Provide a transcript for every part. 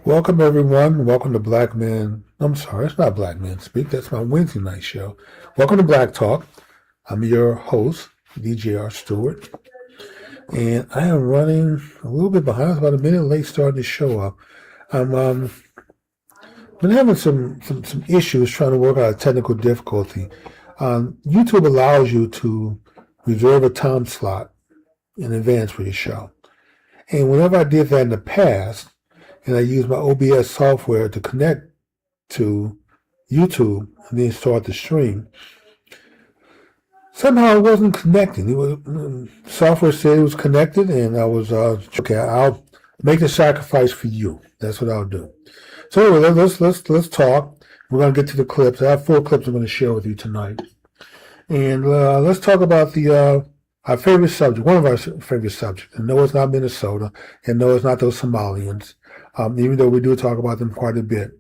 Welcome, everyone. Welcome to Black Men. I'm sorry, it's not Black Men Speak. That's my Wednesday night show. Welcome to Black Talk. I'm your host, DJR Stewart. And I am running a little bit behind. I was about a minute late starting the show up. I'm been having some issues trying to work out a technical difficulty. YouTube allows you to reserve a time slot in advance for your show. And whenever I did that in the past, and I used my OBS software to connect to YouTube and then start the stream, somehow it wasn't connecting. Software said it was connected, and I was, okay, I'll make the sacrifice for you. That's what I'll do. So anyway, let's talk. We're going to get to the clips. I have 4 clips I'm going to share with you tonight. And let's talk about our favorite subject, one of our favorite subjects. And no, it's not Minnesota, and no, it's not those Somalians. Even though we do talk about them quite a bit,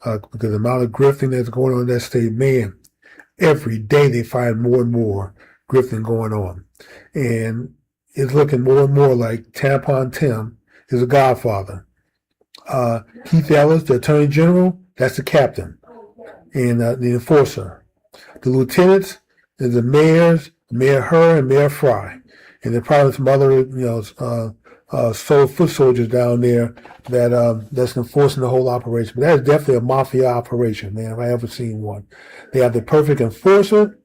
because the amount of grifting that's going on in that state, man, every day they find more and more grifting going on. And it's looking more and more like Tampon Tim is a godfather. Keith Ellis, the attorney general, that's the captain and the enforcer. The lieutenants is the mayors, Mayor Herr and Mayor Fry. And there are probably some other, foot soldiers down there that's enforcing the whole operation. But that is definitely a mafia operation, man, if I ever seen one. They have the perfect enforcer.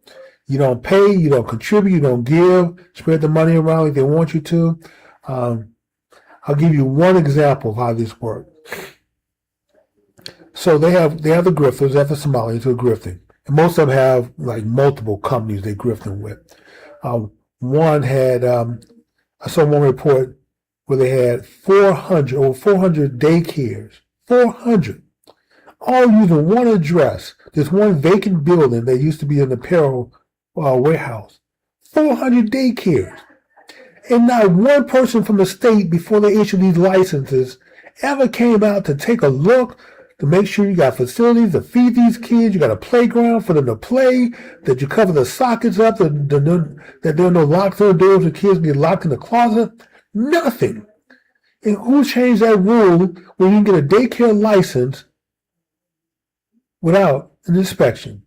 You don't pay, you don't contribute, you don't give, spread the money around like they want you to. I'll give you one example of how this works. So they have the grifters, they have the Somalians who are grifting. And most of them have like multiple companies they're grifting with. One had, I saw one report where they had over 400 daycares, 400, all using one address. This one vacant building that used to be an apparel warehouse. 400 daycares. And not one person from the state, before they issued these licenses, ever came out to take a look, to make sure you got facilities to feed these kids, you got a playground for them to play, that you cover the sockets up, that there are no locks on the doors, the kids get locked in the closet. Nothing. And who changed that rule where you can get a daycare license without an inspection?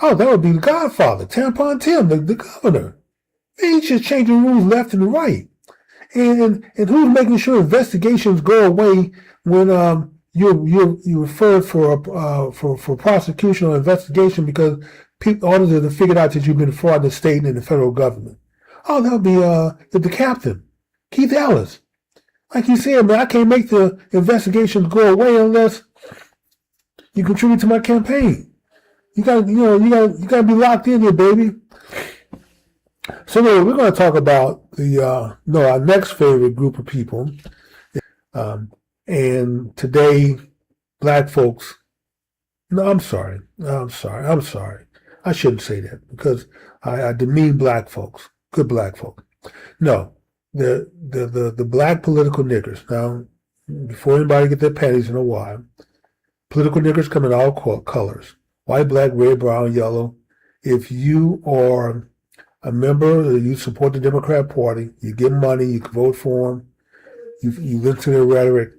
Oh, that would be the Godfather, Tampon Tim, the governor. Man, he's just changing rules left and right. And who's making sure investigations go away when you referred for prosecution or investigation because auditors have figured out that you've been fraud in the state and the federal government? Oh, that would be the captain, Keith Ellis. Like you said, man, I can't make the investigations go away unless you contribute to my campaign. You gotta be locked in here, baby. So anyway, we're going to talk about our next favorite group of people. And today, black folks. No, I'm sorry. I shouldn't say that because I demean black folks. Good black folk. No, the black political niggers. Now, before anybody get their panties in a wad, political niggers come in all colors: white, black, red, brown, yellow. If you are a member, you support the Democrat Party, you give money, you can vote for them, you listen to their rhetoric,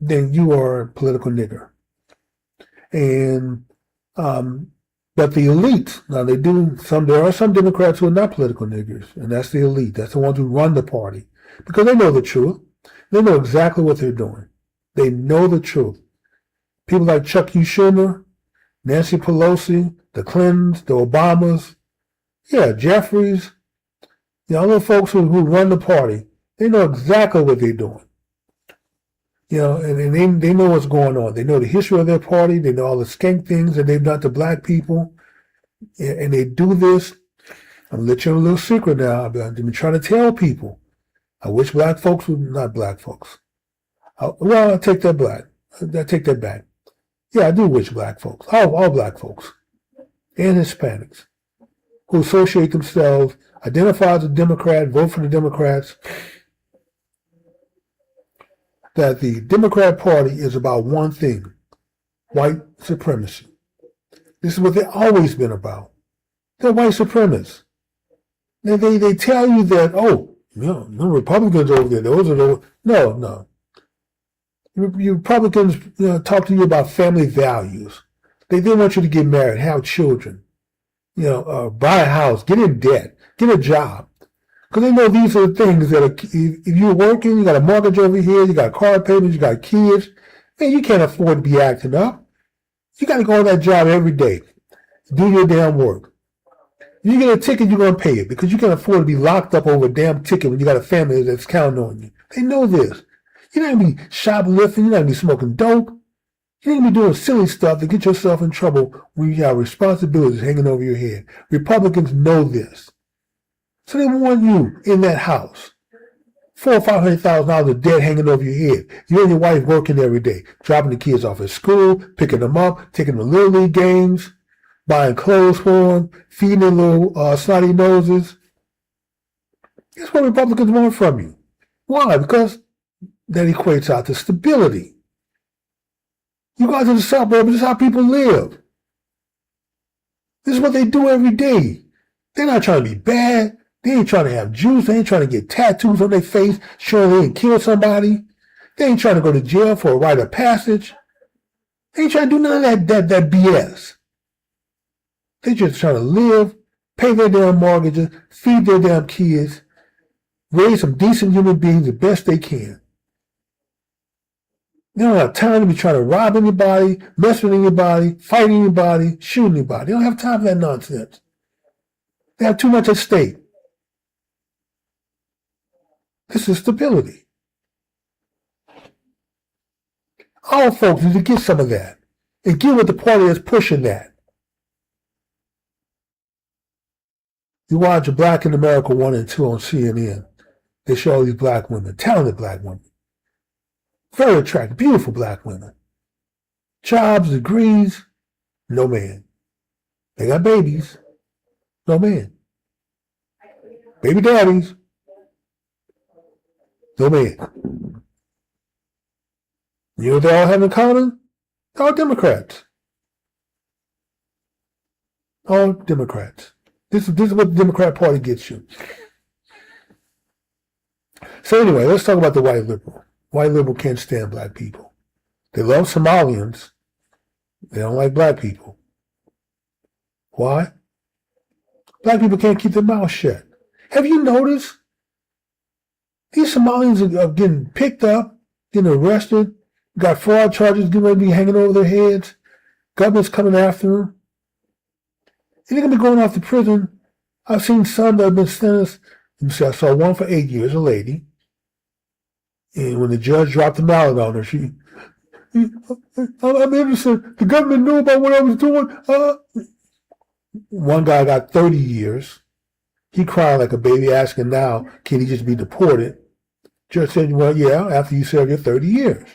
then you are a political nigger. And but the elite, now there are some Democrats who are not political niggers, and that's the elite. That's the ones who run the party. Because they know the truth. They know exactly what they're doing. They know the truth. People like Chuck Schumer, Nancy Pelosi, the Clintons, the Obamas, Jeffries, all the folks who run the party, they know exactly what they're doing. And they know what's going on. They know the history of their party. They know all the skank things that they've done to black people. And they do this. I'm going to let you in a little secret now. I've been trying to tell people. I wish black folks were not black folks. I take that back. I take that back. Yeah, I do wish black folks, all black folks, and Hispanics, who associate themselves, identify as a Democrat, vote for the Democrats, that the Democrat Party is about one thing: white supremacy. This is what they've always been about. They're white supremacists. They tell you that, no Republicans over there, those are the... No. You Republicans talk to you about family values. They want you to get married, have children, buy a house, get in debt, get a job. Because they know these are the things that if you're working, you got a mortgage over here, you got car payments, you got kids, man, you can't afford to be acting up. You got to go on that job every day. Do your damn work. You get a ticket, you're going to pay it because you can't afford to be locked up over a damn ticket when you got a family that's counting on you. They know this. You're not going to be shoplifting. You're not going to be smoking dope. You're not going to be doing silly stuff to get yourself in trouble when you have responsibilities hanging over your head. Republicans know this. So they want you in that house. $400,000 or $500,000 of debt hanging over your head. You and your wife working every day, dropping the kids off at school, picking them up, taking them to Little League games, buying clothes for them, feeding their little snotty noses. That's what Republicans want from you. Why? Because that equates out to stability. You go out to the suburbs, this is how people live. This is what they do every day. They're not trying to be bad. They ain't trying to have juice. They ain't trying to get tattoos on their face showing they ain't killed somebody. They ain't trying to go to jail for a rite of passage. They ain't trying to do none of that BS. They just trying to live, pay their damn mortgages, feed their damn kids, raise some decent human beings the best they can. They don't have time to be trying to rob anybody, mess with anybody, fight anybody, shoot anybody. They don't have time for that nonsense. They have too much at stake. This is stability. Our folks need to get some of that and get with the party that's pushing that. You watch Black in America 1 and 2 on CNN. They show all these black women, talented black women. Very attractive, beautiful black women. Jobs, degrees, no man. They got babies, no man. Baby daddies, no man. You know what they all have in common? They're all Democrats. All Democrats. This is what the Democrat Party gets you. So anyway, let's talk about the white liberal. White liberal can't stand black people. They love Somalians. They don't like black people. Why? Black people can't keep their mouths shut. Have you noticed? These Somalians are getting picked up, getting arrested, got fraud charges getting ready to be hanging over their heads. Government's coming after them. And they're going to be going off to prison. I've seen some that have been sentenced. I saw one for 8 years, a lady. And when the judge dropped the mallet on her, I'm innocent. The government knew about what I was doing. One guy got 30 years. He cried like a baby, asking now, can he just be deported? Judge said, well, yeah, after you serve your 30 years.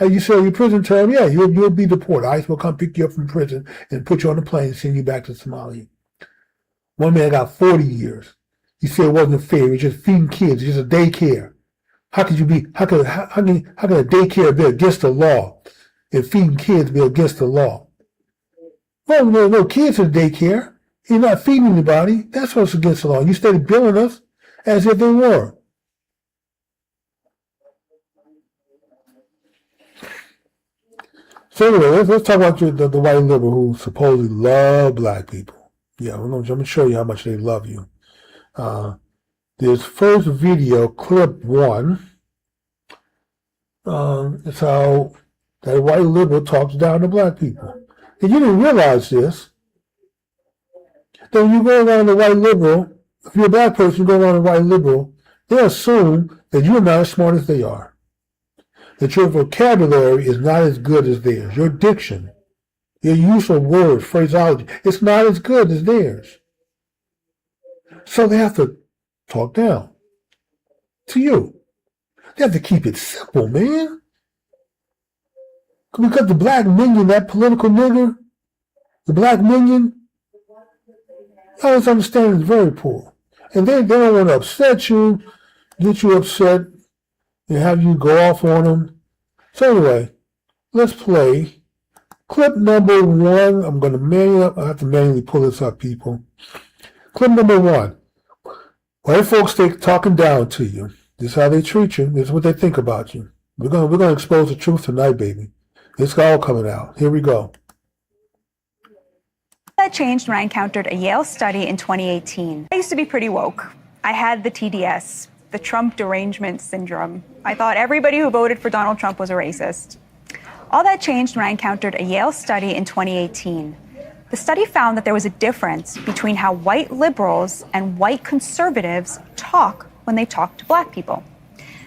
After you serve your prison term, yeah, you'll be deported. ICE will come pick you up from prison and put you on a plane and send you back to Somalia. One man got 40 years. He said it wasn't fair. He was just feeding kids. It's just a daycare. How could a daycare be against the law and feeding kids be against the law? Well, no kids in daycare. You're not feeding anybody. That's what's against the law. You started billing us as if they were. So anyway, let's talk about the white liberal who supposedly love black people. Yeah, I'm going to show you how much they love you. This first video, clip 1, is how that white liberal talks down to black people. And you didn't realize this. Then when you go around the white liberal, if you're a black person, you go around the white liberal, they assume that you're not as smart as they are. That your vocabulary is not as good as theirs. Your diction, your use of words, phraseology, it's not as good as theirs. So they have to talk down to you. They have to keep it simple, man. Because the black minion, that political nigger, the black minion, his understanding is very poor. And they don't want to upset you, get you upset, and have you go off on them. So anyway, let's play clip number 1. I'm going to I have to manually pull this up, people. Clip number 1. White folks talking down to you. This is how they treat you. This is what they think about you. We're gonna expose the truth tonight, baby. It's all coming out. Here we go. That changed when I encountered a Yale study in 2018. I used to be pretty woke. I had the TDS, the Trump derangement syndrome. I thought everybody who voted for Donald Trump was a racist. All that changed when I encountered a Yale study in 2018. The study found that there was a difference between how white liberals and white conservatives talk when they talk to black people.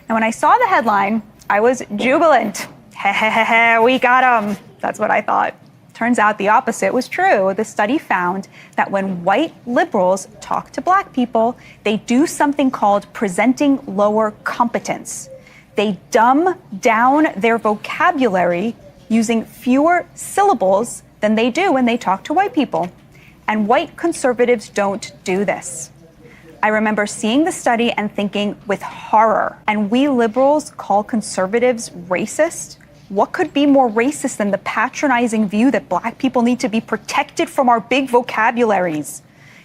Now, when I saw the headline, I was jubilant. We got 'em. That's what I thought. Turns out the opposite was true. The study found that when white liberals talk to black people, they do something called presenting lower competence. They dumb down their vocabulary using fewer syllables than they do when they talk to white people. And white conservatives don't do this. I remember seeing the study and thinking with horror, and we liberals call conservatives racist? What could be more racist than the patronizing view that black people need to be protected from our big vocabularies?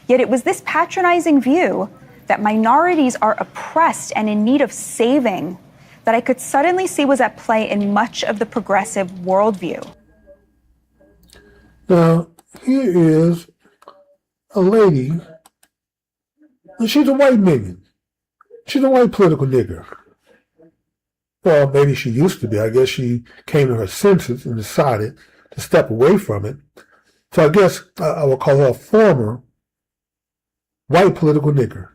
Yet it was this patronizing view that minorities are oppressed and in need of saving that I could suddenly see was at play in much of the progressive worldview. Now, here is a lady, and she's a white minion. She's a white political nigger. Well, maybe she used to be. I guess she came to her senses and decided to step away from it. So I guess I would call her a former white political nigger.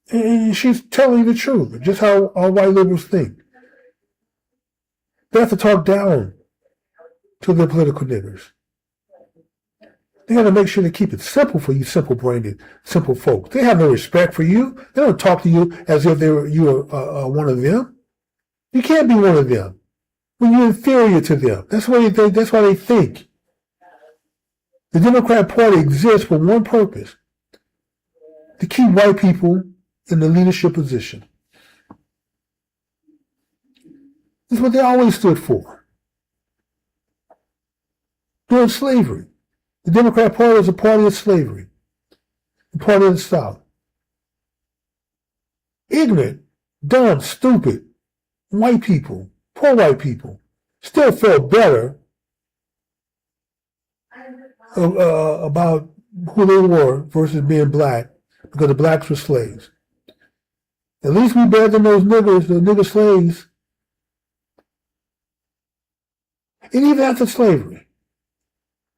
And she's telling you the truth, just how all white liberals think. They have to talk down to their political niggers. They got to make sure they keep it simple for you simple-brained, simple folks. They have no respect for you. They don't talk to you as if you are one of them. You can't be one of them when you're inferior to them. That's why they think. The Democrat Party exists for one purpose: to keep white people in the leadership position. This is what they always stood for. During slavery, the Democrat Party was a party of slavery, a party of the South. Ignorant, dumb, stupid, white people, poor white people, still felt better about who they were versus being black because the blacks were slaves. At least we better than those niggers, the nigger slaves. And even after slavery,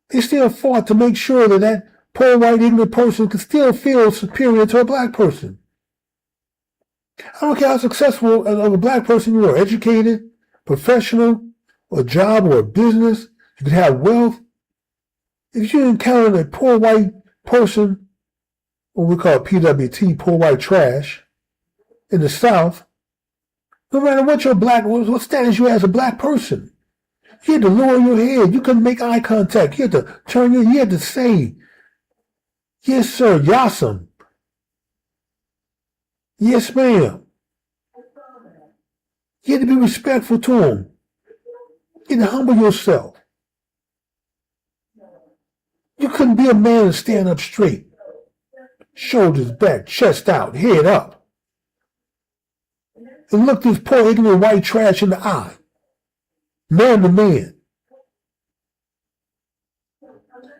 they still fought to make sure that poor white ignorant person could still feel superior to a black person. I don't care how successful of a black person you are, educated, professional, a job or a business, you could have wealth. If you encounter a poor white person, what we call PWT, poor white trash, in the South, no matter what status you have as a black person, you had to lower your head. You couldn't make eye contact. You had to you had to say, yes, sir, yassam. Yes, ma'am. You had to be respectful to him. You had to humble yourself. You couldn't be a man and stand up straight. Shoulders back, chest out, head up. And look this poor ignorant white trash in the eye. Man to man.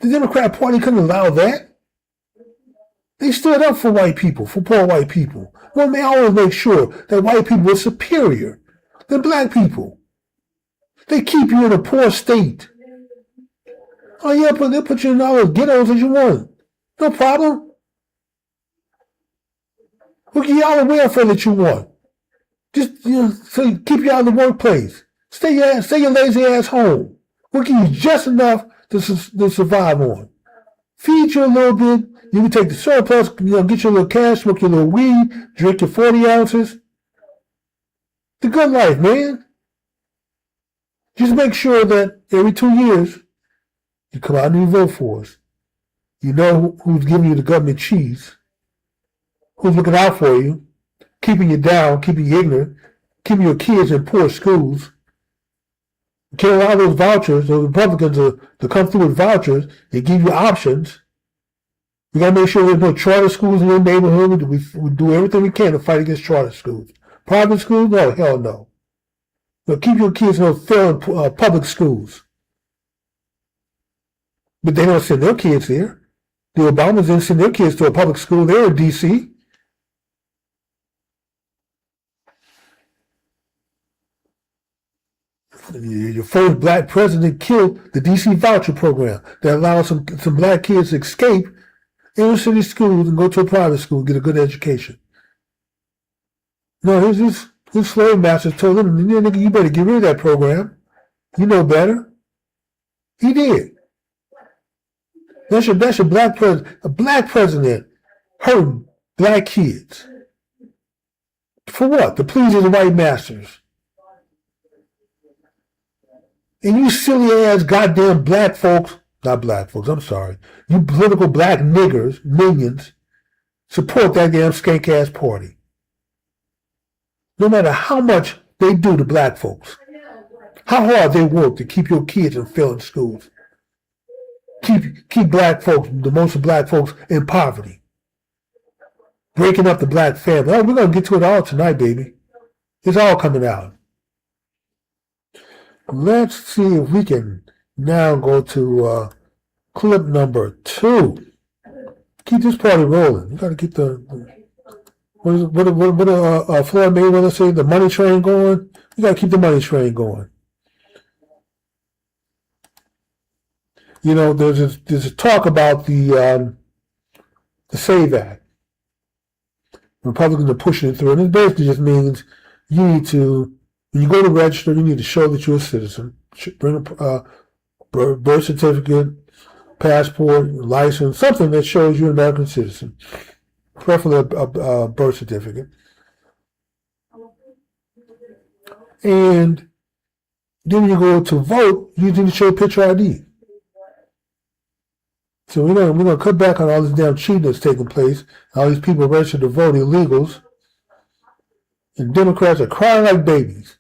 The Democrat Party couldn't allow that. They stood up for white people, for poor white people. Well, they always make sure that white people were superior than black people. They keep you in a poor state. Oh yeah, but they'll put you in all those ghettos as you want. No problem. We'll give you all the welfare that you want. Just, so keep you out of the workplace. Stay your lazy ass home. We'll give you just enough to survive on. Feed you a little bit. You can take the surplus, get your little cash, smoke your little weed, drink your 40 ounces. The good life, man. Just make sure that every 2 years, you come out and you vote for us. You know who's giving you the government cheese, who's looking out for you, keeping you down, keeping you ignorant, keeping your kids in poor schools. You can't allow those vouchers, those Republicans to come through with vouchers and give you options. We got to make sure there's no charter schools in your neighborhood. We do everything we can to fight against charter schools. Private schools? No, hell no. But keep your kids in those failing public schools. But they don't send their kids there. The Obamas didn't send their kids to a public school there in D.C. Your first black president killed the D.C. voucher program that allowed some black kids to escape inner city schools and go to a private school and get a good education. No, his slave masters told him, nigga, you better get rid of that program. You know better. He did. That's your black president. A black president hurting black kids. For what? To please his white masters. And you silly ass goddamn black folks, not black folks, I'm sorry. You political black niggers, minions, support that damn skank ass party. No matter how much they do to black folks. How hard they work to keep your kids in failing schools. Keep black folks, the most of black folks, in poverty. Breaking up the black family. Oh, we're going to get to it all tonight, baby. It's all coming out. Let's see if we can now go to clip number 2. Keep this party rolling. You got to keep the Floyd Mayweather say, the money train going? You got to keep the money train going. You know, there's a talk about the SAVE Act. Republicans are pushing it through, and it basically just means you need to, when you go to register, you need to show that you're a citizen. Bring a birth certificate, passport, license, something that shows you're an American citizen. Preferably a birth certificate. And then when you go to vote, you need to show picture ID. So we're gonna cut back on all this damn cheating that's taking place. All these people registered to vote, illegals. And Democrats are crying like babies.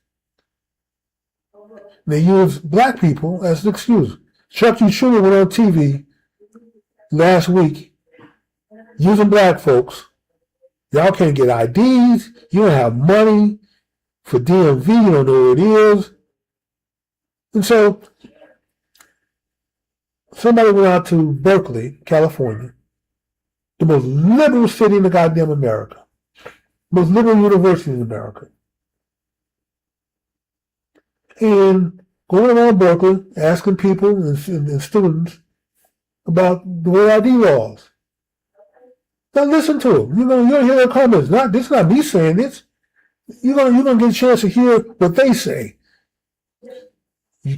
They use black people as an excuse. Chuck E. Schumer went on TV last week using black folks. Y'all can't get IDs. You don't have money for DMV. You don't know what it is. And so somebody went out to Berkeley, California, the most liberal city in the goddamn America, most liberal university in America, and going around Berkeley asking people and students about the way ID laws. Now listen to them. You're gonna hear their comments. This is not me saying this. You're gonna get a chance to hear what they say. You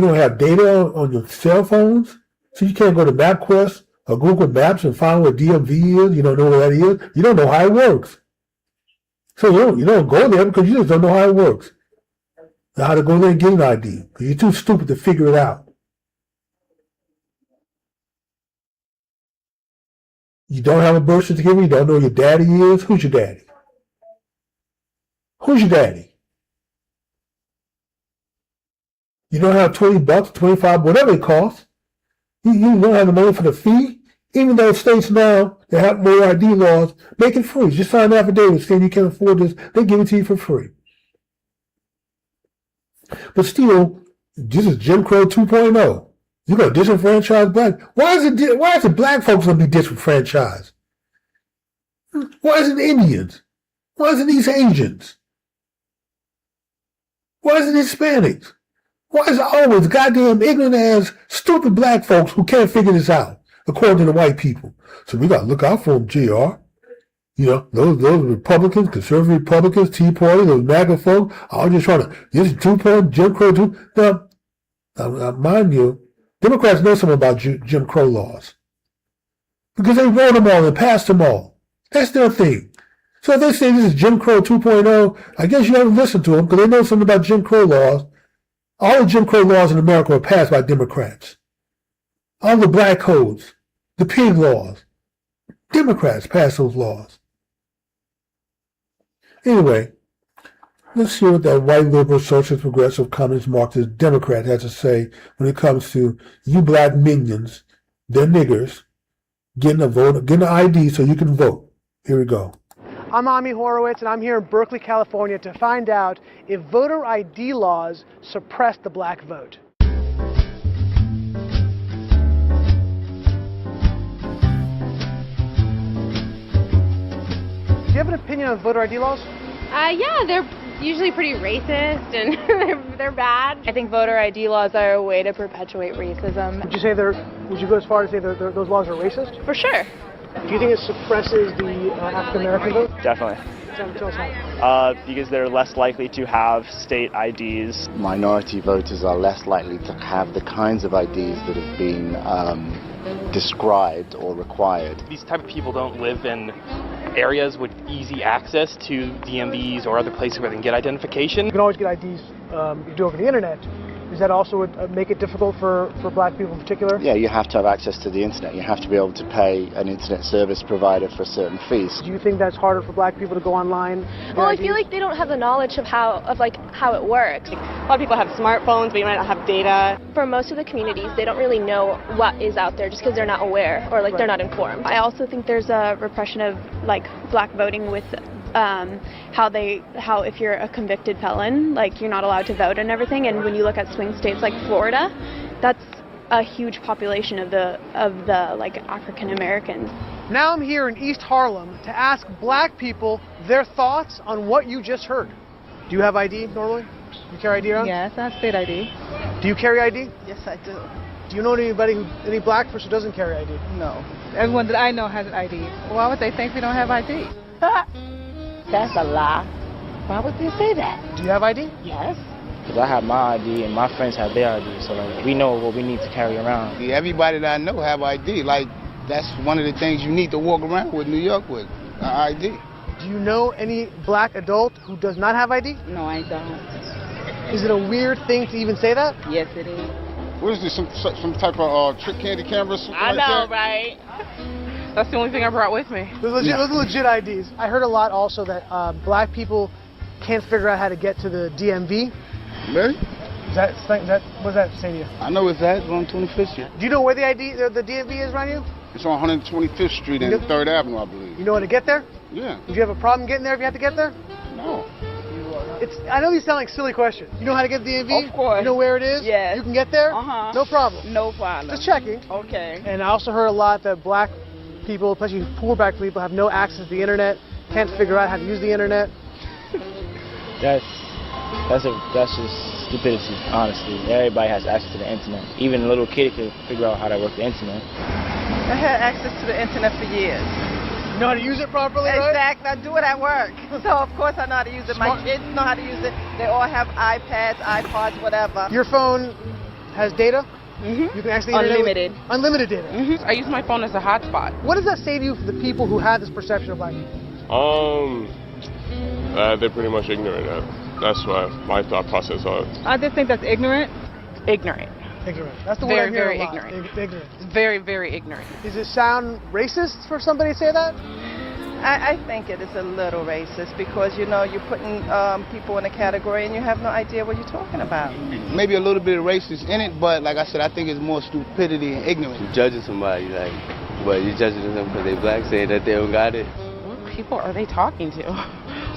don't have data on your cell phones, so you can't go to MapQuest or Google Maps and find where DMV is. You don't know where that is. You don't know how it works. So you don't go there because you just don't know how it works. Now how to go there and get an ID because you're too stupid to figure it out. You don't have a birth certificate. You don't know who your daddy is. Who's your daddy? Who's your daddy? You don't have $20, $25, whatever it costs. You don't have the money for the fee. Even though states now that have more ID laws, make it free. Just sign an affidavit saying you can't afford this. They give it to you for free. But still, this is Jim Crow 2.0. You're going to disenfranchise black. Why is it black folks going to be disenfranchised? Why is it Indians? Why is it these Asians? Why is it Hispanics? Why is it always goddamn ignorant ass, stupid black folks who can't figure this out, according to the white people? So we got to look out for them, GR. You know, those Republicans, conservative Republicans, Tea Party, those MAGA folks, all just trying to, this is 2.0, Jim Crow 2. Now, mind you, Democrats know something about Jim Crow laws. Because they wrote them all and passed them all. That's their thing. So if they say this is Jim Crow 2.0, I guess you haven't listened to them because they know something about Jim Crow laws. All the Jim Crow laws in America were passed by Democrats. All the black codes, the pig laws, Democrats passed those laws. Anyway, let's see what that white liberal, socialist, progressive, communist, Marxist, Democrat has to say when it comes to you black minions, they're niggers, getting a vote, getting an ID so you can vote. Here we go. I'm Ami Horowitz, and I'm here in Berkeley, California to find out if voter ID laws suppress the black vote. Do you have an opinion on voter ID laws? Yeah, they're usually pretty racist and they're bad. I think voter ID laws are a way to perpetuate racism. Would you go as far as say those laws are racist? For sure. Do you think it suppresses the African American vote? Definitely. Tell us how. Because they're less likely to have state IDs. Minority voters are less likely to have the kinds of IDs that have been described or required. These type of people don't live in areas with easy access to DMVs or other places where they can get identification. You can always get IDs you do over the internet. Does that also make it difficult for black people in particular? Yeah, you have to have access to the internet. You have to be able to pay an internet service provider for certain fees. Do you think that's harder for black people to go online? Well, I feel like they don't have the knowledge of how it works. A lot of people have smartphones, but you might not have data. For most of the communities, they don't really know what is out there just because they're not aware or they're not informed. I also think there's a repression of black voting with how if you're a convicted felon, you're not allowed to vote and everything. And when you look at swing states like Florida, that's a huge population of the African Americans. Now I'm here in East Harlem to ask black people their thoughts on what you just heard. Do you have ID normally? You carry ID around? Yes, I have state ID. Do you carry ID? Yes, I do. Do you know any black person who doesn't carry ID? No. Everyone that I know has an ID. Why would they think we don't have ID? That's a lie. Why would they say that? Do you have ID? Yes. Because I have my ID and my friends have their ID, so we know what we need to carry around. Everybody that I know have ID. That's one of the things you need to walk around with New York with, ID. Do you know any black adult who does not have ID? No, I don't. Is it a weird thing to even say that? Yes, it is. What is this, some type of trick candy camera? I know, right? That's the only thing I brought with me. Those are legit IDs. I heard a lot also that black people can't figure out how to get to the DMV. Really? What does that say to you? I know it's that, on 25th Street. Do you know where the DMV is around you? It's on 125th Street and 3rd Avenue, I believe. You know how to get there? Yeah. Would you have a problem getting there if you had to get there? No. I know these sound like silly questions. You know how to get to the DMV? Of course. You know where it is? Yes. You can get there? Uh-huh. No problem. No problem. Just checking. Okay. And I also heard a lot that black people, especially poor black people, have no access to the internet, can't figure out how to use the internet. That's just stupidity, honestly. Everybody has access to the internet. Even a little kid could figure out how to work the internet. I had access to the internet for years. You know how to use it properly, right? Exactly. I do it at work. So, of course, I know how to use it. My kids know how to use it. They all have iPads, iPods, whatever. Your phone has data? Mm-hmm. You can actually Unlimited. Unlimited data. Mm-hmm. I use my phone as a hotspot. What does that say to you for the people who have this perception of black people? They're pretty much ignorant. That's my thought process on it. I just think that's ignorant. Ignorant. Ignorant. That's the word I hear Very a lot. ignorant. Ignorant. Very, very ignorant. Does it sound racist for somebody to say that? I think it is a little racist because, you're putting people in a category and you have no idea what you're talking about. Maybe a little bit of racist in it, but like I said, I think it's more stupidity and ignorance. You're judging somebody, but you're judging them because they black, saying that they don't got it. What people are they talking to?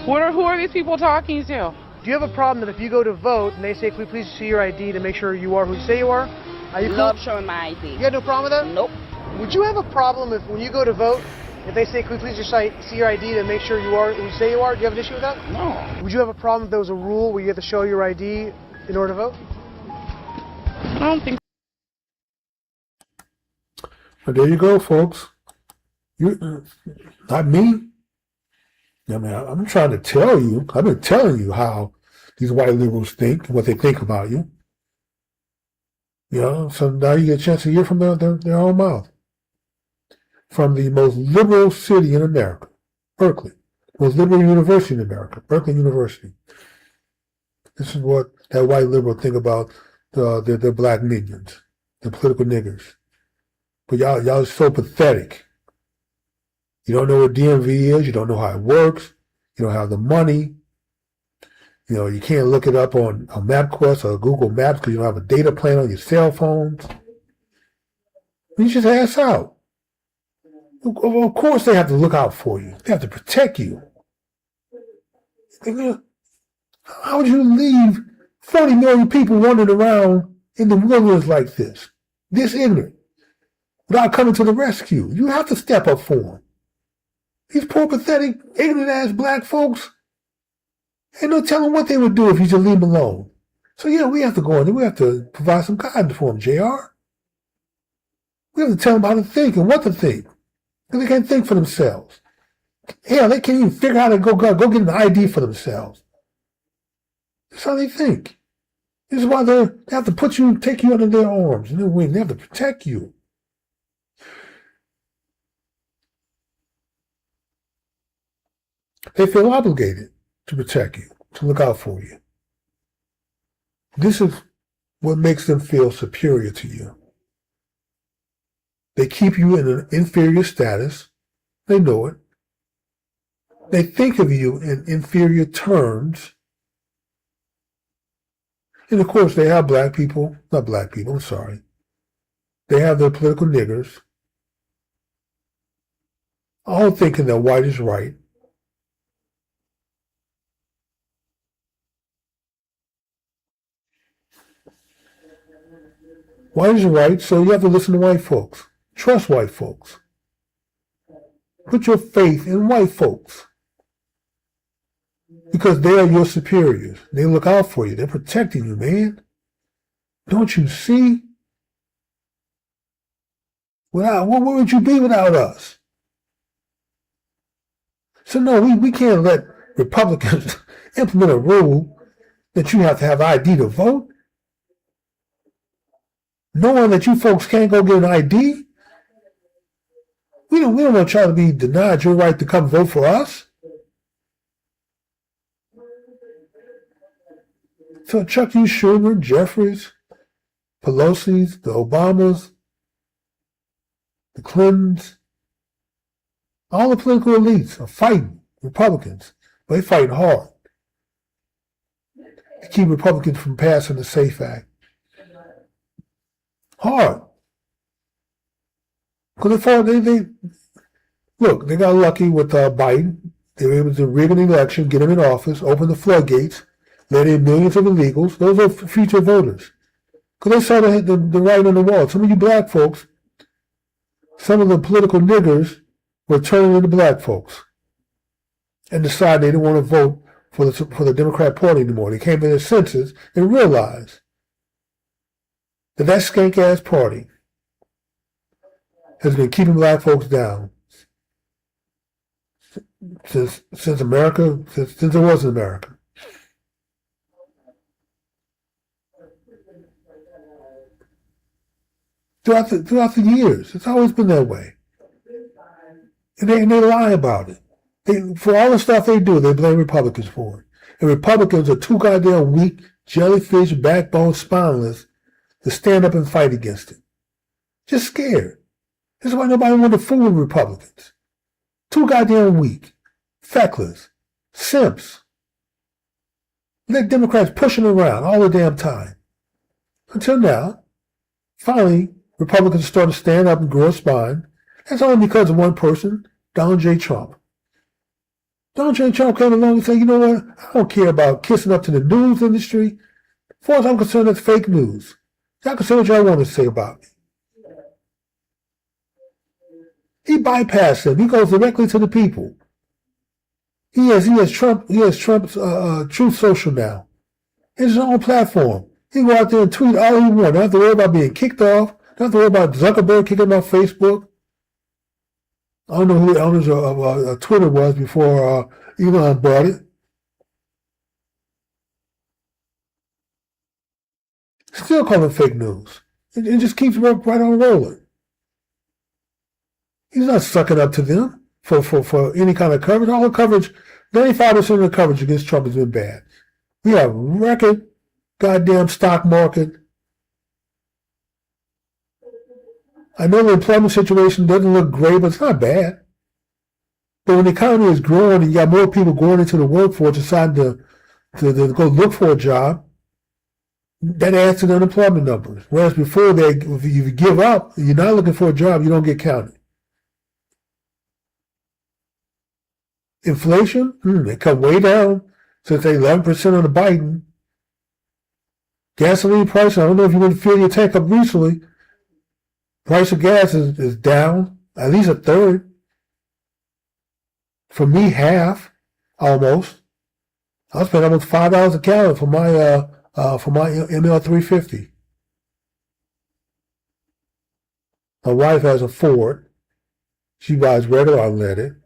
Who are these people talking to? Do you have a problem that if you go to vote and they say, "Can we please see your ID to make sure you are who you say you are?" Are you Love cool? showing my ID. You got no problem with that? Nope. Would you have a problem if when you go to vote, if they say, "Can we please just see your ID to make sure you are who you say you are?" Do you have an issue with that? No. Would you have a problem if there was a rule where you had to show your ID in order to vote? I don't think. But there you go, folks. Not me. I mean, I'm trying to tell you. I've been telling you how these white liberals think, what they think about you. So now you get a chance to hear from their own mouth. From the most liberal city in America, Berkeley. Most liberal university in America, Berkeley University. This is what that white liberal think about the black minions, the political niggers. But y'all are so pathetic. You don't know what DMV is. You don't know how it works. You don't have the money. You can't look it up on MapQuest or Google Maps because you don't have a data plan on your cell phones. You just ass out. Of course they have to look out for you. They have to protect you. How would you leave 40 million people wandering around in the wilderness like this ignorant, without coming to the rescue? You have to step up for them. These poor, pathetic, ignorant-ass black folks, ain't no telling what they would do if you just leave them alone. So yeah, we have to go in there. We have to provide some guidance for them, JR. We have to tell them how to think and what to think. Because they can't think for themselves. Hell, they can't even figure out how to go get an ID for themselves. That's how they think. This is why they have to take you under their arms and their wing. They have to protect you. They feel obligated to protect you, to look out for you. This is what makes them feel superior to you. They keep you in an inferior status. They know it. They think of you in inferior terms. And of course, they have they have their political niggers, all thinking that white is right. White is right, so you have to listen to white folks. Trust white folks. Put your faith in white folks. Because they are your superiors. They look out for you. They're protecting you, man. Don't you see? Where would you be without us? So no, we can't let Republicans implement a rule that you have to have ID to vote. Knowing that you folks can't go get an ID. We don't want to try to be denied your right to come vote for us. So Chuck E. Schumer, Jeffries, Pelosi's, the Obamas, the Clintons, all the political elites are fighting Republicans. But they're fighting hard to keep Republicans from passing the SAFE Act. Hard. Because they got lucky with Biden. They were able to rig an election, get him in office, open the floodgates, let in millions of illegals. Those are future voters. Because they saw the writing on the wall. Some of you black folks, some of the political niggers were turning into black folks and decided they didn't want to vote for the Democrat Party anymore. They came to their senses and realized that skank-ass party has been keeping black folks down since America, since there was an America. Throughout the years, it's always been that way. And they lie about it. For all the stuff they do, they blame Republicans for it. And Republicans are too goddamn weak, jellyfish, backbone, spineless to stand up and fight against it. Just scared. This is why nobody wanted to fool with Republicans. Too goddamn weak, feckless, simps. Let Democrats pushing around all the damn time. Until now, finally, Republicans started to stand up and grow a spine. That's only because of one person, Donald J. Trump. Donald J. Trump came along and said, you know what? I don't care about kissing up to the news industry. As far as I'm concerned, that's fake news. Y'all can say what y'all want to say about me. He bypassed them. He goes directly to the people. He has Trump's Truth Social now. It's his own platform. He can go out there and tweet all he wants. Don't have to worry about being kicked off. Don't have to worry about Zuckerberg kicking him off Facebook. I don't know who the owners of Twitter was before Elon bought it. Still calling fake news. It just keeps right on rolling. He's not sucking up to them for any kind of coverage. All the coverage, 95% of the coverage against Trump has been bad. We have record goddamn stock market. I know the employment situation doesn't look great, but it's not bad. But when the economy is growing and you got more people going into the workforce deciding to go look for a job, that adds to the unemployment numbers. Whereas before, if you give up, you're not looking for a job, you don't get counted. Inflation, it come way down since 11% on the Biden. Gasoline price, I don't know if you want to fill your tank up recently. Price of gas is down at least a third. For me, half, almost. I was paying almost $5 a gallon for my ML350. My wife has a Ford. She buys regular unleaded.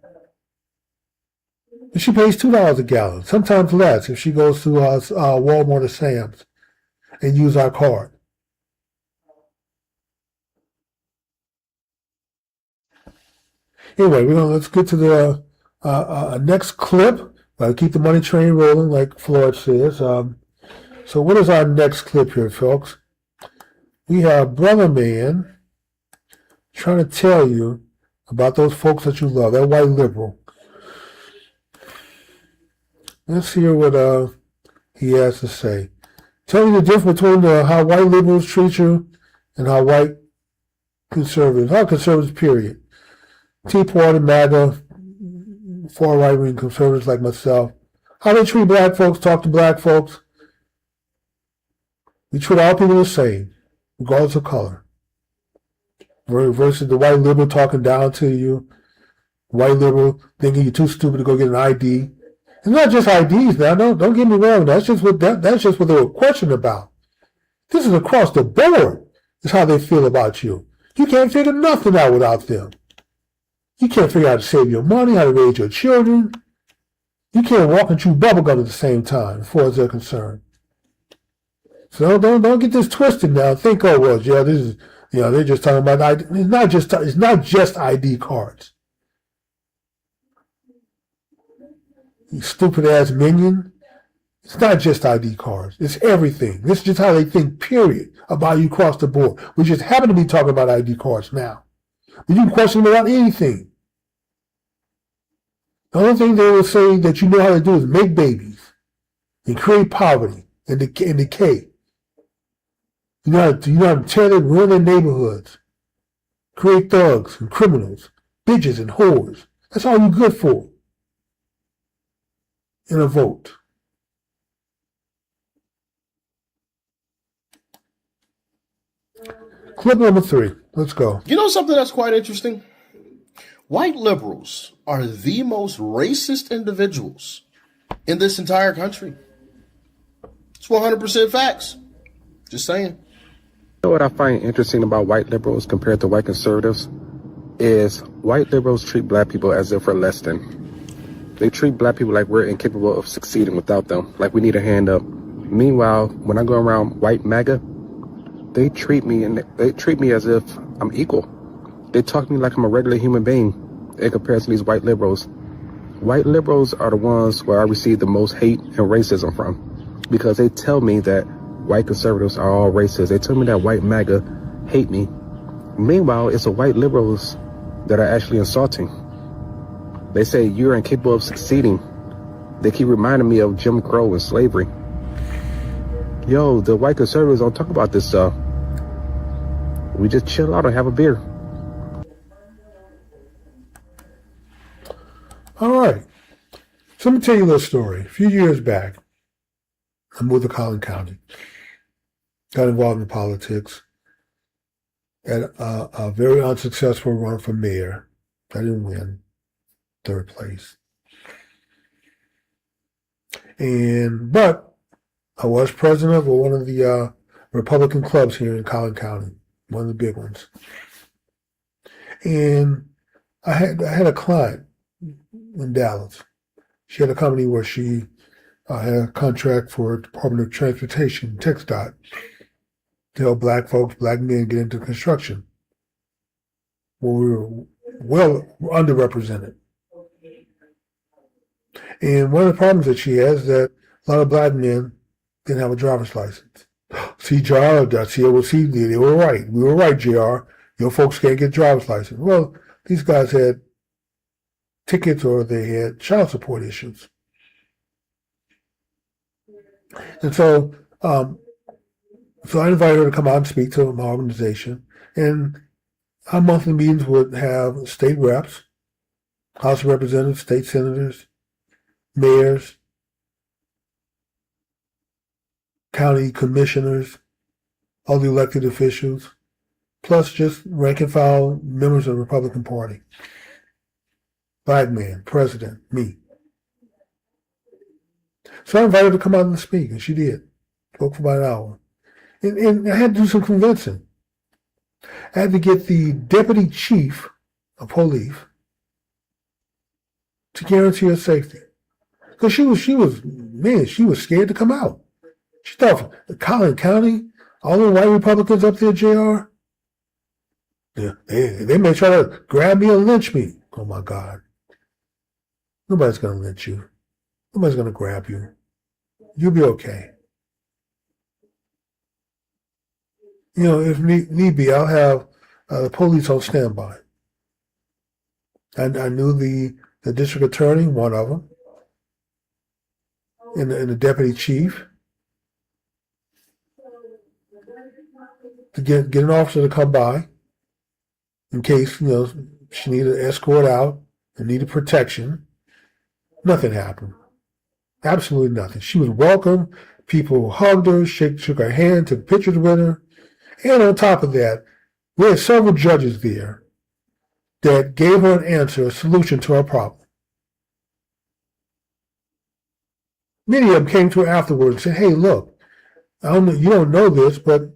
And she pays $2 a gallon, sometimes less if she goes to Walmart or Sam's and use our card. Anyway, let's get to the next clip. Keep the money train rolling, like Floyd says. So what is our next clip here, folks? We have Brother Man trying to tell you about those folks that you love, that white liberal. Let's hear what he has to say. Tell you the difference between how white liberals treat you and how white conservatives, period. Tea Party, MAGA, far right-wing conservatives like myself, how they treat black folks, talk to black folks. We treat all people the same, regardless of color. Versus the white liberal talking down to you, white liberal thinking you're too stupid to go get an ID. It's not just IDs now. Don't get me wrong. That's just what they were questioning about. This is across the board. Is how they feel about you. You can't figure nothing out without them. You can't figure out how to save your money, how to raise your children. You can't walk and chew bubblegum at the same time, as far as they're concerned. So don't get this twisted now. Think, oh well, yeah, this is, they're just talking about ID. It's not just ID cards. You stupid ass minion. It's not just ID cards. It's everything. This is just how they think, period, about you across the board. We just happen to be talking about ID cards now. But you can question them about anything. The only thing they will say that you know how to do is make babies and create poverty and decay. You know how to tear them, ruin their neighborhoods, create thugs and criminals, bitches and whores. That's all you're good for in a vote. Clip number 3. Let's go. You know something that's quite interesting? White liberals are the most racist individuals in this entire country. It's 100% facts. Just saying. You know what I find interesting about white liberals compared to white conservatives is white liberals treat black people as if we're less than. They treat black people like we're incapable of succeeding without them, like we need a hand up. Meanwhile, when I go around white MAGA, they treat me as if I'm equal. They talk to me like I'm a regular human being in comparison to these white liberals. White liberals are the ones where I receive the most hate and racism from, because they tell me that white conservatives are all racist. They tell me that white MAGA hate me. Meanwhile, it's the white liberals that are actually insulting. They say you're incapable of succeeding. They keep reminding me of Jim Crow and slavery. Yo, the white conservatives don't talk about this stuff. We just chill out and have a beer. All right. So let me tell you a little story. A few years back, I moved to Collin County. Got involved in politics. Had a very unsuccessful run for mayor. I didn't win. 3rd place. But I was president of one of the Republican clubs here in Collin County, one of the big ones. And I had a client in Dallas. She had a company where she had a contract for Department of Transportation, TxDOT, to help black folks, black men get into construction, where we were well underrepresented. And one of the problems that she has is that a lot of black men didn't have a driver's license. See, JR, they were right. We were right, JR. Your folks can't get a driver's license. Well, these guys had tickets or they had child support issues. And so I invited her to come out and speak to my organization. And our monthly meetings would have state reps, House of Representatives, state senators, mayors, county commissioners, all the elected officials, plus just rank and file members of the Republican Party. Black man, president, me. So I invited her to come out and speak, and she did. Spoke for about an hour. And I had to do some convincing. I had to get the deputy chief of police to guarantee her safety. Because she was scared to come out. She thought, Collin County, all the white Republicans up there, JR, yeah, they may try to grab me and lynch me. Oh my God. Nobody's going to lynch you. Nobody's going to grab you. You'll be okay. You know, if need be, I'll have the police on standby. And I knew the district attorney, one of them, and the deputy chief, to get an officer to come by in case, you know, she needed an escort out and needed protection. Nothing happened. Absolutely nothing. She was welcome. People hugged her, shook her hand, took pictures with her. And on top of that, we had several judges there that gave her an answer, a solution to her problem. Many of them came to her afterwards and said, hey, look, you don't know this, but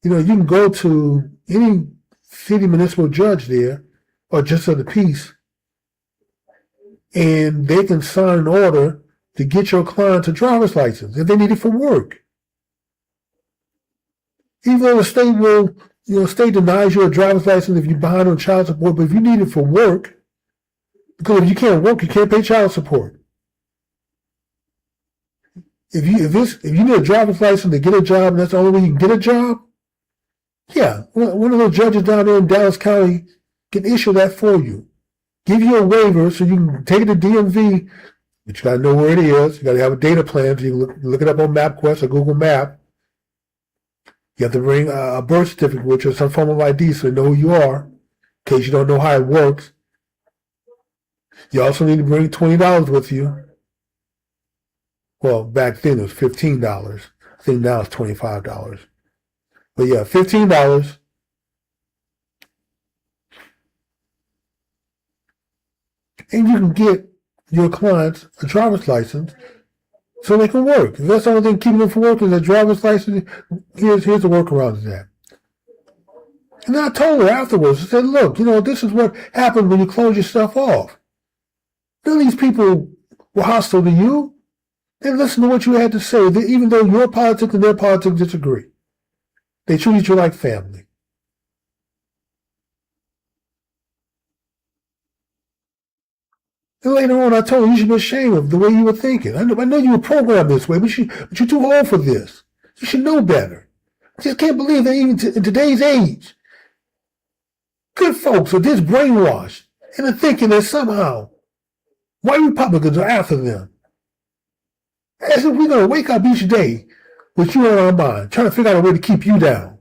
you know, you can go to any city municipal judge there, or just of the peace, and they can sign an order to get your client a driver's license if they need it for work. Even though the state will, you know, state denies you a driver's license if you're behind on child support, but if you need it for work, because if you can't work, you can't pay child support. If you need a driver's license to get a job, and that's the only way you can get a job, yeah, one of those judges down there in Dallas County can issue that for you. Give you a waiver so you can take it to DMV, but you got to know where it is. You got to have a data plan so you can look it up on MapQuest or Google Map. You have to bring a birth certificate, which is some form of ID, so they know who you are, in case you don't know how it works. You also need to bring $20 with you. Well, back then it was $15. I think now it's $25. But yeah, $15. And you can get your clients a driver's license so they can work. If that's the only thing keeping them from working is a driver's license, here's the workaround to that. And I told her afterwards, I said, look, you know, this is what happens when you close your stuff off. None of these people were hostile to you. They listened to what you had to say, even though your politics and their politics disagree. They treated you like family. And later on, I told her, you should be ashamed of the way you were thinking. I know you were programmed this way, but you're too old for this. You should know better. I just can't believe that even in today's age, good folks are this brainwashed into thinking that somehow white Republicans are after them. As if we're going to wake up each day with you on our mind, trying to figure out a way to keep you down.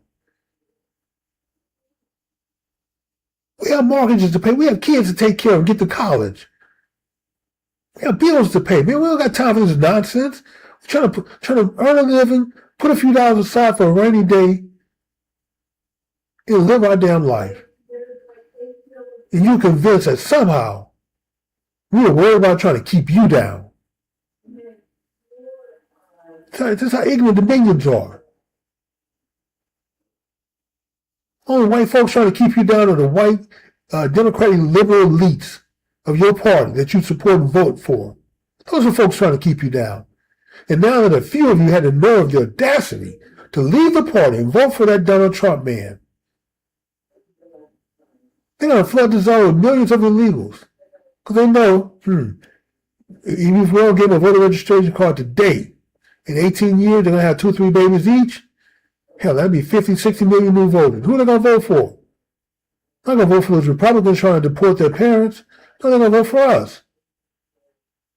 We have mortgages to pay. We have kids to take care of and get to college. We have bills to pay. Man, we don't got time for this nonsense. We're trying to earn a living, put a few dollars aside for a rainy day, and live our damn life. And you're convinced that somehow we are worried about trying to keep you down. That's how ignorant the minions are. Only white folks trying to keep you down are the white Democratic liberal elites of your party that you support and vote for. Those are folks trying to keep you down. And now that a few of you had the nerve, the audacity to leave the party and vote for that Donald Trump man, they're going to flood the zone with millions of illegals. Because they know, even if we don't give them a voter registration card today, in 18 years, they're going to have 2 or 3 babies each. Hell, that'd be 50, 60 million new voters. Who are they going to vote for? They're not going to vote for those Republicans trying to deport their parents. No, they're going to vote for us.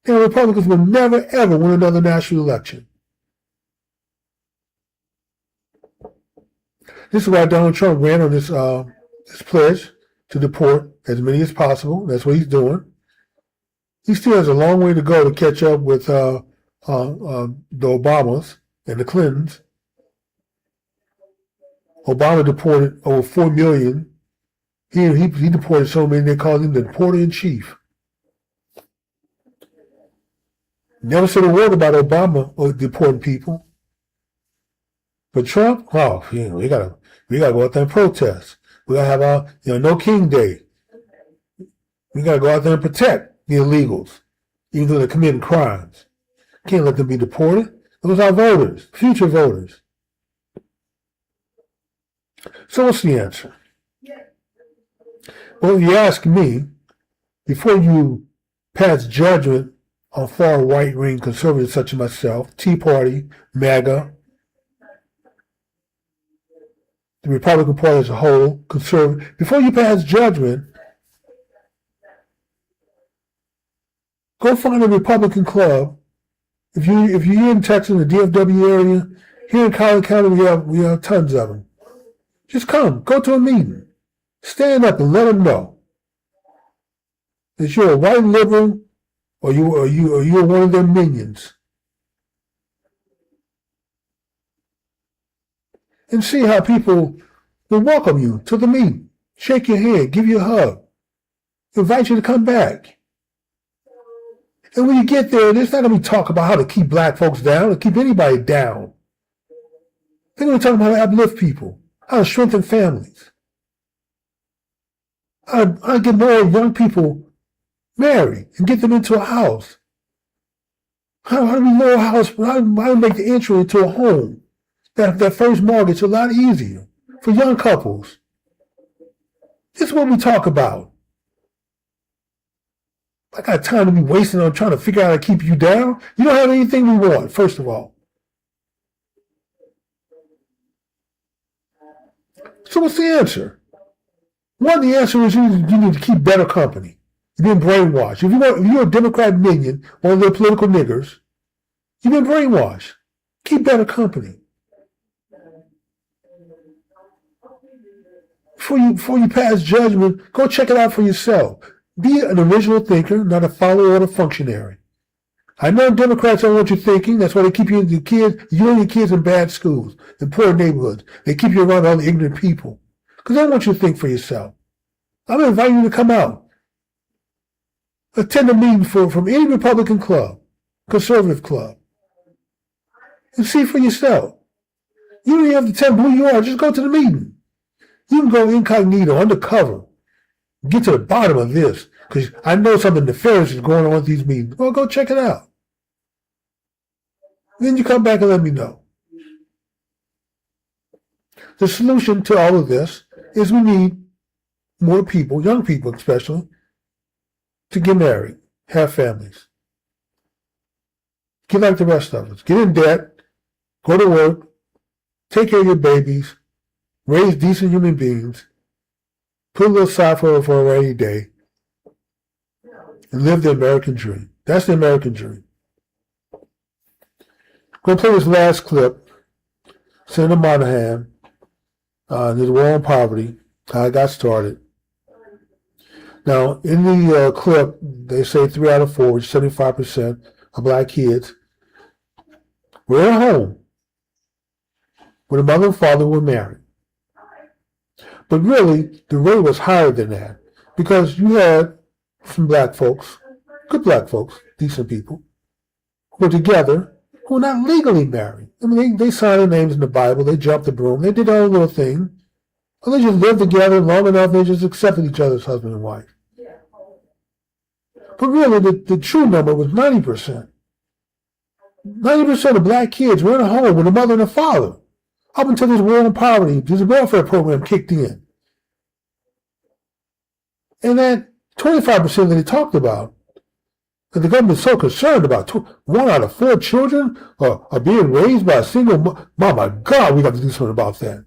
And Republicans will never, ever win another national election. This is why Donald Trump ran on this pledge to deport as many as possible. That's what he's doing. He still has a long way to go to catch up with the Obamas and the Clintons. Obama deported over 4 million. He deported so many they called him the deporter in chief. Never said a word about Obama or deporting people. But Trump, we gotta go out there and protest. We gotta have our, no King Day. We gotta go out there and protect the illegals, even though they're committing crimes. Can't let them be deported. Those are voters, future voters. So what's the answer? Well, if you ask me, before you pass judgment on far right-wing conservatives such as myself, Tea Party, MAGA, the Republican Party as a whole, conservative, before you pass judgment, go find a Republican club. If you're in Texas, the DFW area, here in Collin County, we have tons of them. Just come, go to a meeting, stand up and let them know that you're a white liberal or you're one of their minions, and see how people will welcome you to the meeting, shake your hand, give you a hug, invite you to come back. And when you get there, there's not going to be talk about how to keep black folks down or keep anybody down. They're going to talk about how to uplift people, how to strengthen families, how to get more young people married and get them into a house. How do we know a house? How to make the entry into a home? That first mortgage a lot easier for young couples. This is what we talk about. I got time to be wasting on trying to figure out how to keep you down. You don't have anything we want, first of all. So what's the answer? One, the answer is you need to keep better company. You've been brainwashed. If you're a Democrat minion, one of their political niggers, you've been brainwashed. Keep better company. Before you pass judgment, go check it out for yourself. Be an original thinker, not a follow-order functionary. I know Democrats don't want you thinking. That's why they keep you and your kids in bad schools, in poor neighborhoods. They keep you around all the ignorant people. Because they don't want you to think for yourself. I'm inviting you to come out. Attend a meeting from any Republican club, conservative club, and see for yourself. You don't even have to tell them who you are. Just go to the meeting. You can go incognito, undercover, get to the bottom of this, because I know something nefarious is going on with these meetings. Well, go check it out. Then you come back and let me know. The solution to all of this is we need more people, young people especially, to get married, have families. Get like the rest of us. Get in debt, go to work, take care of your babies, raise decent human beings, put a little aside for a rainy day, and live the American dream. That's the American dream. I'm going to play this last clip. Senator Monahan, there's a war on poverty, how it got started. Now, in the clip, they say 3 out of 4, which is 75% of black kids, were at home when the mother and father were married. But really, the rate was higher than that because you had some black folks, good black folks, decent people, who were together, who were not legally married. I mean, they signed their names in the Bible, they jumped the broom, they did their own little thing, and they just lived together long enough, they just accepted each other as husband and wife. But really, the true number was 90%. 90% of black kids were in a home with a mother and a father. Up until this war on poverty, this welfare program kicked in. And that 25% that he talked about, that the government is so concerned about, 1 out of 4 children are being raised by a single mom. Oh my God, we got to do something about that.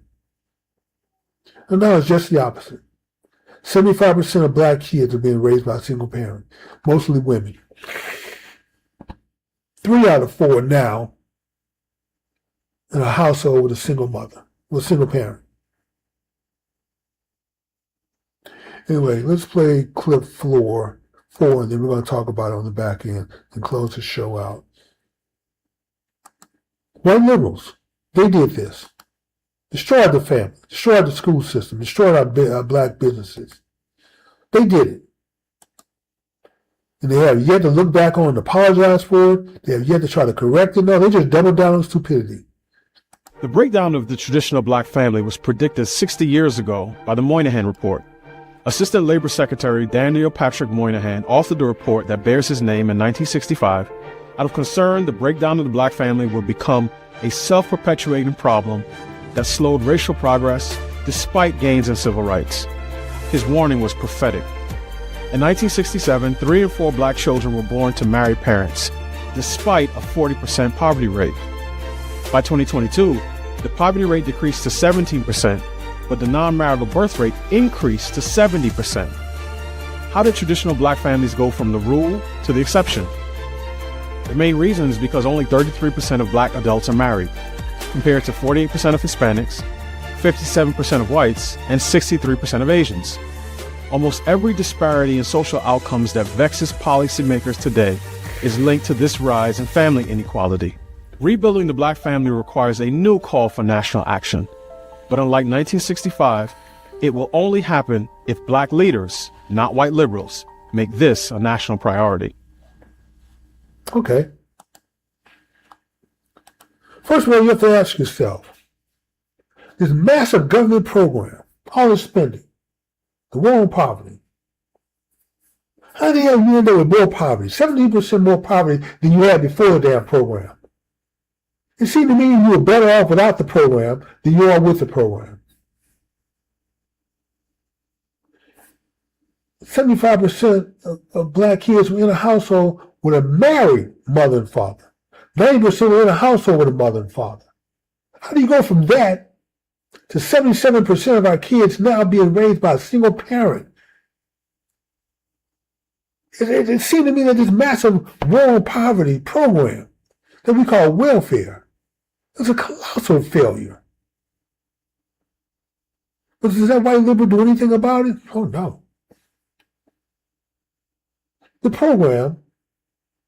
And now it's just the opposite. 75% of black kids are being raised by a single parent, mostly women. 3 out of 4 now in a household with a single mother, with a single parent. Anyway, let's play clip 4, and then we're going to talk about it on the back end and close the show out. White liberals, they did this. Destroyed the family, destroyed the school system, destroyed our black businesses. They did it. And they have yet to look back on and apologize for it. They have yet to try to correct it. No, they just doubled down on stupidity. The breakdown of the traditional black family was predicted 60 years ago by the Moynihan Report. Assistant Labor Secretary Daniel Patrick Moynihan authored the report that bears his name in 1965. Out of concern, the breakdown of the black family would become a self-perpetuating problem that slowed racial progress despite gains in civil rights. His warning was prophetic. In 1967, 3 in 4 black children were born to married parents, despite a 40% poverty rate. By 2022, the poverty rate decreased to 17%, but the non-marital birth rate increased to 70%. How did traditional black families go from the rule to the exception? The main reason is because only 33% of black adults are married, compared to 48% of Hispanics, 57% of whites, and 63% of Asians. Almost every disparity in social outcomes that vexes policymakers today is linked to this rise in family inequality. Rebuilding the black family requires a new call for national action. But unlike 1965, it will only happen if black leaders, not white liberals, make this a national priority. Okay. First of all, you have to ask yourself, this massive government program, all the spending, the war on poverty, how the hell you end up with more poverty, 17% more poverty than you had before the damn program? It seemed to me you were better off without the program than you are with the program. 75% of black kids were in a household with a married mother and father. 90% were in a household with a mother and father. How do you go from that to 77% of our kids now being raised by a single parent? It seemed to me that this massive war on poverty program that we call welfare is a colossal failure. But does that white liberal do anything about it? Oh, no. The program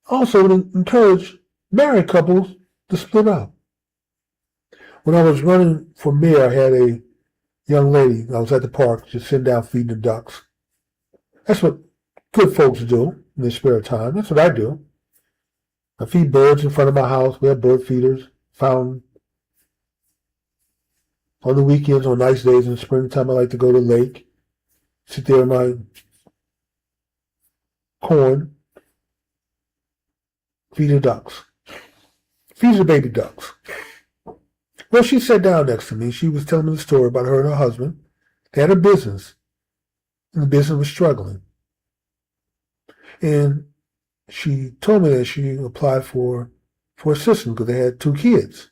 also encouraged married couples to split up. When I was running for mayor, I had a young lady. I was at the park just sitting down feeding the ducks. That's what good folks do in their spare time. That's what I do. I feed birds in front of my house. We have bird feeders, fountain. On the weekends, on nice days in the springtime, I like to go to the lake, sit there in my corn, feed the ducks. Feed the baby ducks. Well, she sat down next to me. She was telling me the story about her and her husband. They had a business, and the business was struggling. And she told me that she applied for assistance because they had 2 kids.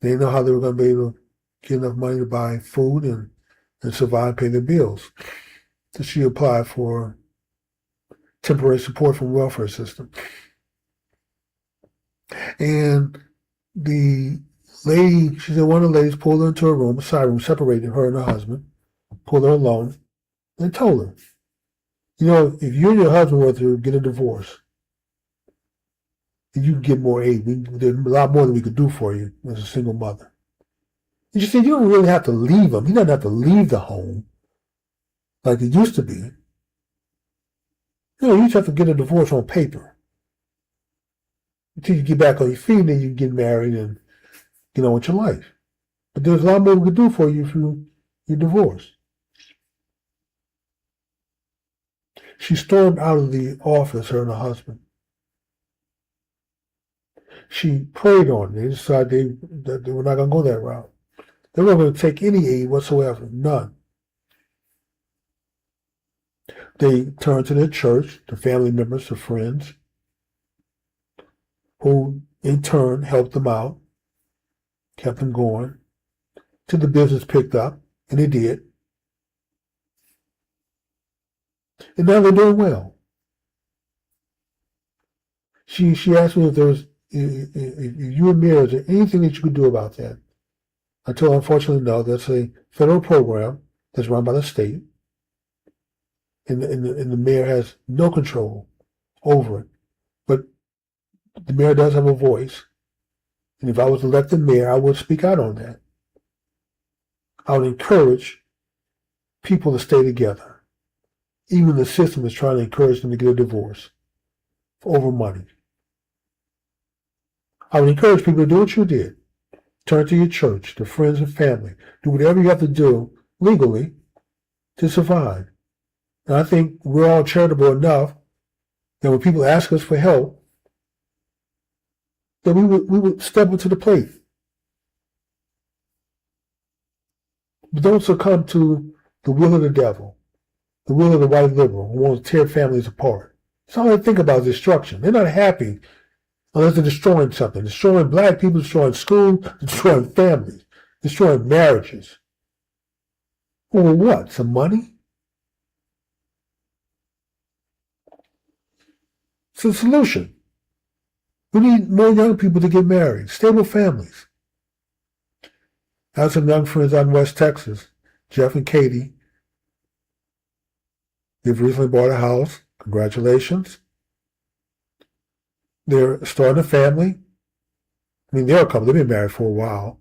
They didn't know how they were going to be able to get enough money to buy food and survive, pay their bills. So she applied for temporary support from the welfare system. And the lady, she said one of the ladies pulled her into a room, a side room, separated her and her husband, pulled her alone, and told her, you know, if you and your husband were to get a divorce, you can get more aid. There's a lot more than we could do for you as a single mother. And she said, you don't really have to leave him. He doesn't have to leave the home like it used to be. You know, you just have to get a divorce on paper until you get back on your feet, and then you get married and get on with your life. But there's a lot more we could do for you if you're divorced. She stormed out of the office, her and her husband. She prayed on it. They decided that they were not going to go that route. They weren't going to take any aid whatsoever, none. They turned to their church, to family members, to friends, who in turn helped them out, kept them going, till the business picked up, and it did. And now they're doing well. She asked me if you were mayor, is there anything that you could do about that? I told her, unfortunately, no. That's a federal program that's run by the state, and the mayor has no control over it. But the mayor does have a voice, And if I was elected mayor, I would speak out on that. I would encourage people to stay together. Even the system is trying to encourage them to get a divorce over money. I would encourage people to do what you did. Turn to your church, to friends and family. Do whatever you have to do legally to survive. And I think we're all charitable enough that when people ask us for help, that we would step up to the plate. But don't succumb to the will of the devil, the will of the white liberal who wants to tear families apart. That's all they think about is destruction. They're not happy unless they're destroying something. Destroying black people, destroying schools, destroying families, destroying marriages. Well, what? Some money? It's a solution. We need more young people to get married, stable families. I have some young friends out in West Texas, Jeff and Katie. They've recently bought a house. Congratulations. They're starting a family. I mean, they're a couple. They've been married for a while.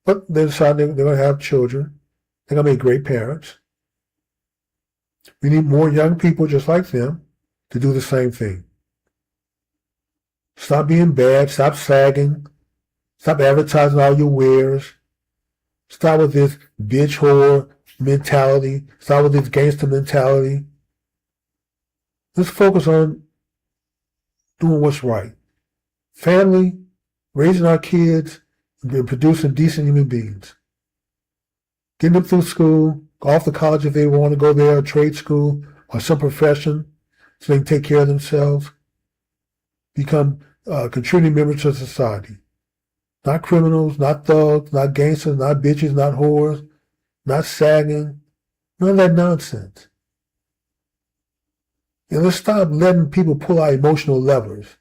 But they decided they're going to have children. They're going to be great parents. We need more young people just like them to do the same thing. Stop being bad. Stop sagging. Stop advertising all your wares. Stop with this bitch whore mentality. Stop with this gangster mentality. Let's focus on doing what's right. Family, raising our kids, and producing decent human beings. Getting them through school, off to college if they want to go there, or trade school, or some profession, so they can take care of themselves. Become contributing members to society. Not criminals, not thugs, not gangsters, not bitches, not whores, not sagging. None of that nonsense. And let's stop letting people pull out emotional levers.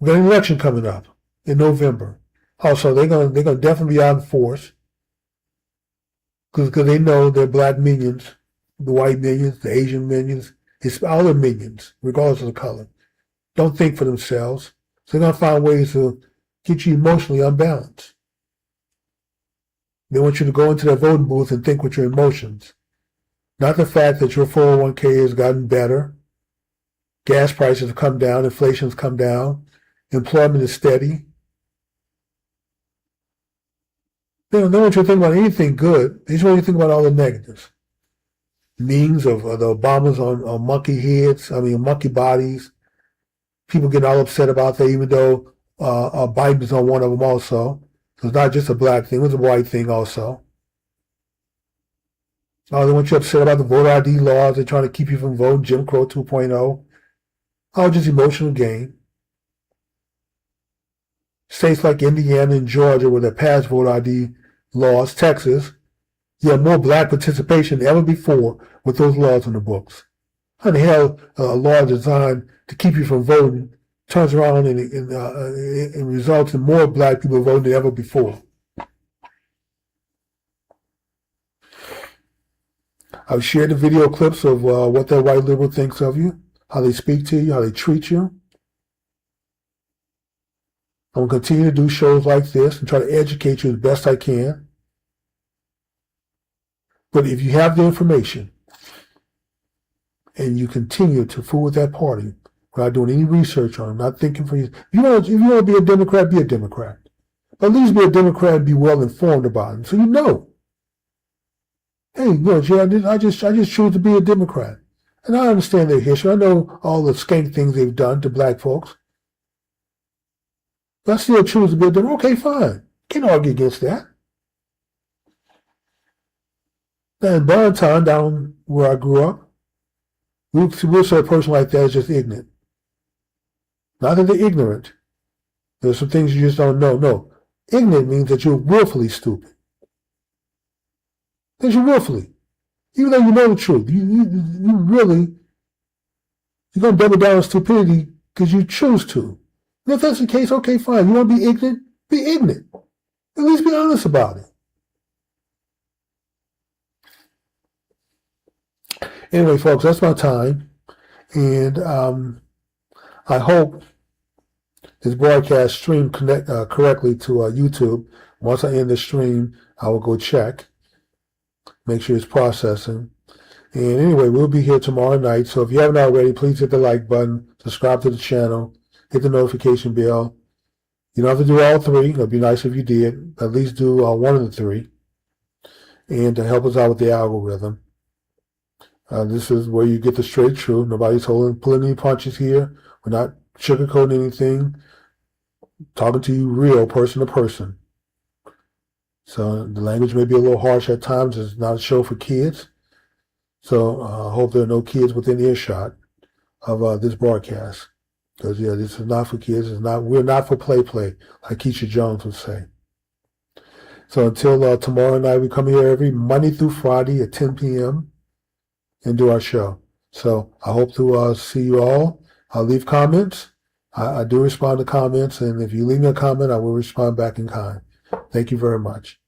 We've got an election coming up in November. Also, they're gonna definitely be out in force because they know they're black minions, the white minions, the Asian minions. It's all the minions, regardless of the color. Don't think for themselves. So they're gonna find ways to get you emotionally unbalanced. They want you to go into their voting booth and think with your emotions. Not the fact that your 401k has gotten better, gas prices have come down, inflation's come down, employment is steady. They don't want you to think about anything good. They just want you to think about all the negatives. Memes of the Obamas on monkey heads, monkey bodies. People getting all upset about that, even though Biden's on one of them also. So it's not just a black thing, it was a white thing also. Oh, they want you upset about the voter ID laws. They're trying to keep you from voting, Jim Crow 2.0. Oh, just emotional gain. States like Indiana and Georgia, where they passed voter ID laws, Texas, you have more black participation than ever before with those laws in the books. How the hell a law designed to keep you from voting turns around and results in more black people voting than ever before? I've shared the video clips of what that white liberal thinks of you, how they speak to you, how they treat you. I'm going to continue to do shows like this and try to educate you as best I can. But if you have the information and you continue to fool with that party without doing any research on it, not thinking for you, if you want to be a Democrat, be a Democrat. But at least be a Democrat and be well informed about it, so you know. Hey, I just choose to be a Democrat. And I understand their history. I know all the skank things they've done to black folks. But I still choose to be a Democrat. Okay, fine. Can't argue against that. Now, in Valentine, down where I grew up, we'll say a person like that is just ignorant. Not that they're ignorant. There's some things you just don't know. No. Ignorant means that you're willfully stupid. That you're willfully. Even though you know the truth, you really, you're going to double down on stupidity because you choose to. And if that's the case, okay, fine. You want to be ignorant? Be ignorant. At least be honest about it. Anyway, folks, that's my time. And I hope this broadcast streamed correctly to YouTube. Once I end the stream, I will go check, make sure it's processing. And anyway, we'll be here tomorrow night. So if you haven't already, please hit the like button, subscribe to the channel, hit the notification bell. You don't have to do all three. It'd be nice if you did. At least do one of the three. And to help us out with the algorithm. This is where you get the straight truth. Nobody's pulling any punches here. We're not sugarcoating anything. Talking to you real, person to person. So the language may be a little harsh at times. It's not a show for kids. So I hope there are no kids within earshot of this broadcast. Because, yeah, this is not for kids. We're not for play, like Keisha Jones would say. So until tomorrow night, we come here every Monday through Friday at 10 p.m. and do our show. So I hope to see you all. I'll leave comments. I do respond to comments, and if you leave me a comment, I will respond back in kind. Thank you very much.